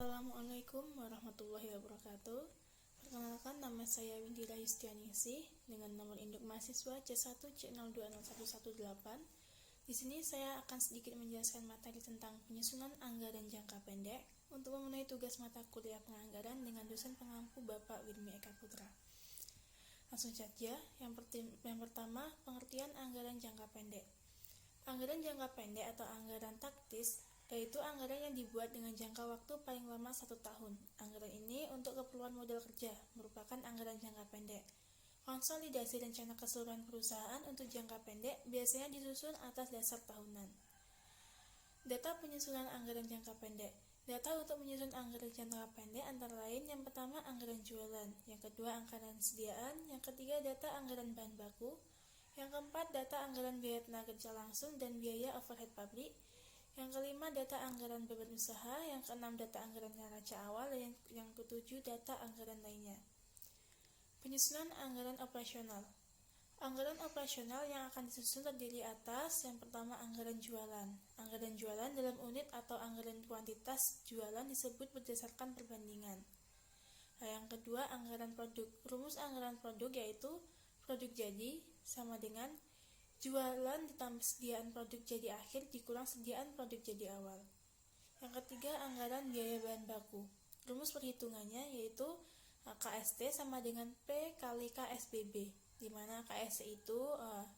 Assalamualaikum warahmatullahi wabarakatuh. Perkenalkan, nama saya Windira Yustianingsih dengan nomor induk mahasiswa C1C020118. Di sini saya akan sedikit menjelaskan materi tentang penyusunan anggaran jangka pendek untuk memenuhi tugas mata kuliah penganggaran dengan dosen pengampu Bapak Wirmi Eka Putra. Langsung saja, yang pertama, pengertian anggaran jangka pendek. Anggaran jangka pendek atau anggaran taktis yaitu anggaran yang dibuat dengan jangka waktu paling lama 1 tahun. Anggaran ini untuk keperluan modal kerja merupakan anggaran jangka pendek. Konsolidasi rencana keseluruhan perusahaan untuk jangka pendek biasanya disusun atas dasar tahunan. Data penyusunan anggaran jangka pendek. Data untuk menyusun anggaran jangka pendek antara lain: yang pertama, anggaran jualan; yang kedua, anggaran sediaan; yang ketiga, data anggaran bahan baku; yang keempat, data anggaran biaya tenaga kerja langsung dan biaya overhead pabrik; yang kelima, data anggaran beban usaha; yang keenam, data anggaran neraca awal; dan yang ketujuh, data anggaran lainnya. Penyusunan anggaran operasional. Anggaran operasional yang akan disusun terdiri atas: yang pertama, anggaran jualan. Anggaran jualan dalam unit atau anggaran kuantitas jualan disebut berdasarkan perbandingan. Yang kedua, anggaran produk. Rumus anggaran produk yaitu produk jadi sama dengan jualan ditambah sediaan produk jadi akhir dikurang sediaan produk jadi awal. Yang ketiga, anggaran biaya bahan baku. Rumus perhitungannya yaitu KST sama dengan P kali KSBB, di mana KST itu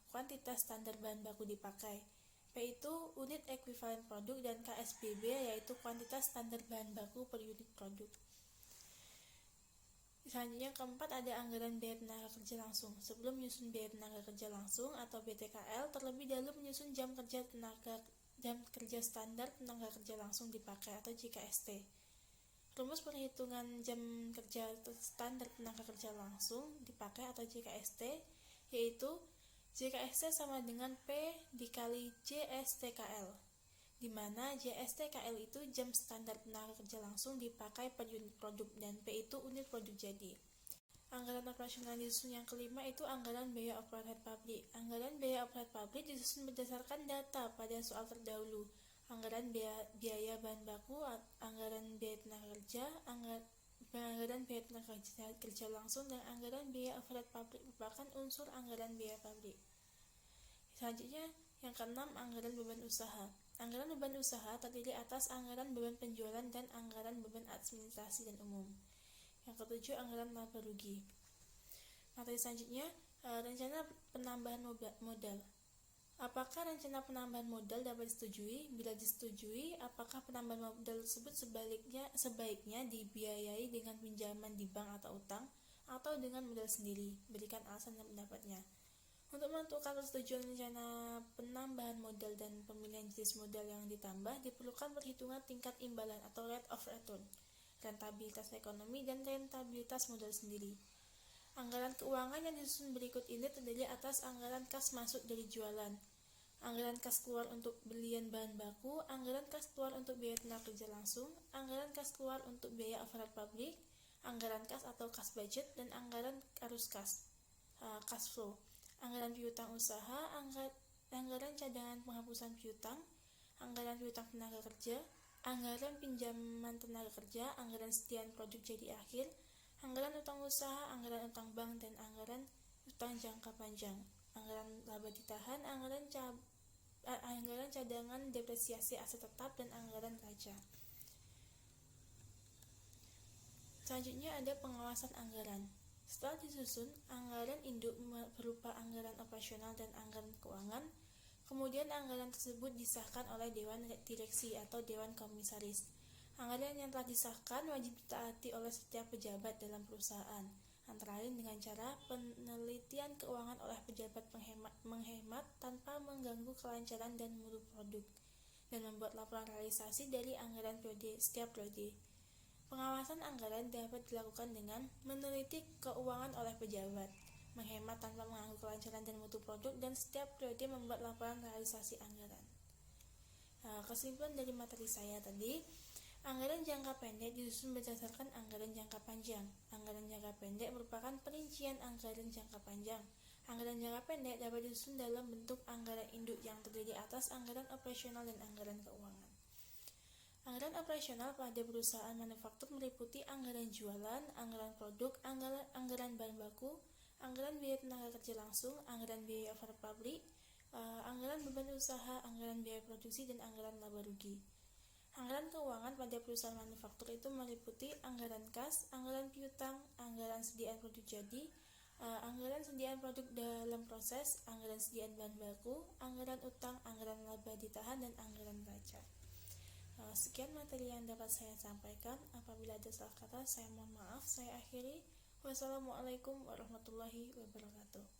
kuantitas standar bahan baku dipakai, P itu unit ekuivalen produk, dan KSBB yaitu kuantitas standar bahan baku per unit produk. Selanjutnya, keempat, ada anggaran biaya tenaga kerja langsung. Sebelum menyusun biaya tenaga kerja langsung atau BTKL, terlebih dahulu menyusun jam kerja standar tenaga kerja langsung dipakai atau JKST. Rumus perhitungan jam kerja standar tenaga kerja langsung dipakai atau JKST yaitu JKST sama dengan P dikali JSTKL, di mana JSTKL itu jam standar tenaga kerja langsung dipakai per unit produk dan P itu unit produk jadi. Anggaran operasional disusun yang kelima itu anggaran biaya overhead pabrik. Anggaran biaya overhead pabrik disusun berdasarkan data pada soal terdahulu. Anggaran biaya bahan baku, anggaran biaya tenaga kerja, anggaran biaya tenaga kerja langsung, dan anggaran biaya overhead pabrik merupakan unsur anggaran biaya pabrik. Selanjutnya, yang keenam, anggaran beban usaha. Anggaran beban usaha terdiri atas anggaran beban penjualan dan anggaran beban administrasi dan umum. Yang ketujuh, anggaran laba rugi. Materi selanjutnya, rencana penambahan modal. Apakah rencana penambahan modal dapat disetujui? Bila disetujui, apakah penambahan modal tersebut sebaiknya dibiayai dengan pinjaman di bank atau utang, atau dengan modal sendiri? Berikan alasan dan pendapatnya. Untuk menentukan persetujuan rencana penambahan modal dan pemilihan jenis modal yang ditambah, diperlukan perhitungan tingkat imbalan atau rate of return, rentabilitas ekonomi, dan rentabilitas modal sendiri. Anggaran keuangan yang disusun berikut ini terdiri atas anggaran kas masuk dari jualan, anggaran kas keluar untuk belian bahan baku, anggaran kas keluar untuk biaya tenaga kerja langsung, anggaran kas keluar untuk biaya overhead pabrik, anggaran kas atau kas budget, dan anggaran arus kas, cash flow. Anggaran piutang usaha, anggaran cadangan penghapusan piutang, anggaran piutang tenaga kerja, anggaran pinjaman tenaga kerja, anggaran sediaan produk jadi akhir, anggaran utang usaha, anggaran utang bank, dan anggaran utang jangka panjang, anggaran laba ditahan, anggaran cadangan depresiasi aset tetap, dan anggaran neraca. Selanjutnya ada pengawasan anggaran. Setelah disusun, anggaran induk berupa anggaran operasional dan anggaran keuangan, kemudian anggaran tersebut disahkan oleh Dewan Direksi atau Dewan Komisaris. Anggaran yang telah disahkan wajib ditaati oleh setiap pejabat dalam perusahaan, antara lain dengan cara penelitian keuangan oleh pejabat menghemat tanpa mengganggu kelancaran dan mutu produk, dan membuat laporan realisasi dari anggaran setiap periode. Pengawasan anggaran dapat dilakukan dengan meneliti keuangan oleh pejabat, menghemat tanpa mengganggu kelancaran dan mutu produk, dan setiap periode membuat laporan realisasi anggaran. Kesimpulan dari materi saya tadi, anggaran jangka pendek disusun berdasarkan anggaran jangka panjang. Anggaran jangka pendek merupakan perincian anggaran jangka panjang. Anggaran jangka pendek dapat disusun dalam bentuk anggaran induk yang terdiri atas anggaran operasional dan anggaran keuangan. Anggaran operasional pada perusahaan manufaktur meliputi anggaran jualan, anggaran produk, anggaran bahan baku, anggaran biaya tenaga kerja langsung, anggaran biaya overpublic, anggaran beban usaha, anggaran biaya produksi, dan anggaran laba rugi. Anggaran keuangan pada perusahaan manufaktur itu meliputi anggaran kas, anggaran piutang, anggaran sediaan produk jadi, anggaran sediaan produk dalam proses, anggaran sediaan bahan baku, anggaran utang, anggaran laba ditahan, dan anggaran neraca. Sekian materi yang dapat saya sampaikan. Apabila ada salah kata, saya mohon maaf. Saya akhiri. Wassalamualaikum warahmatullahi wabarakatuh.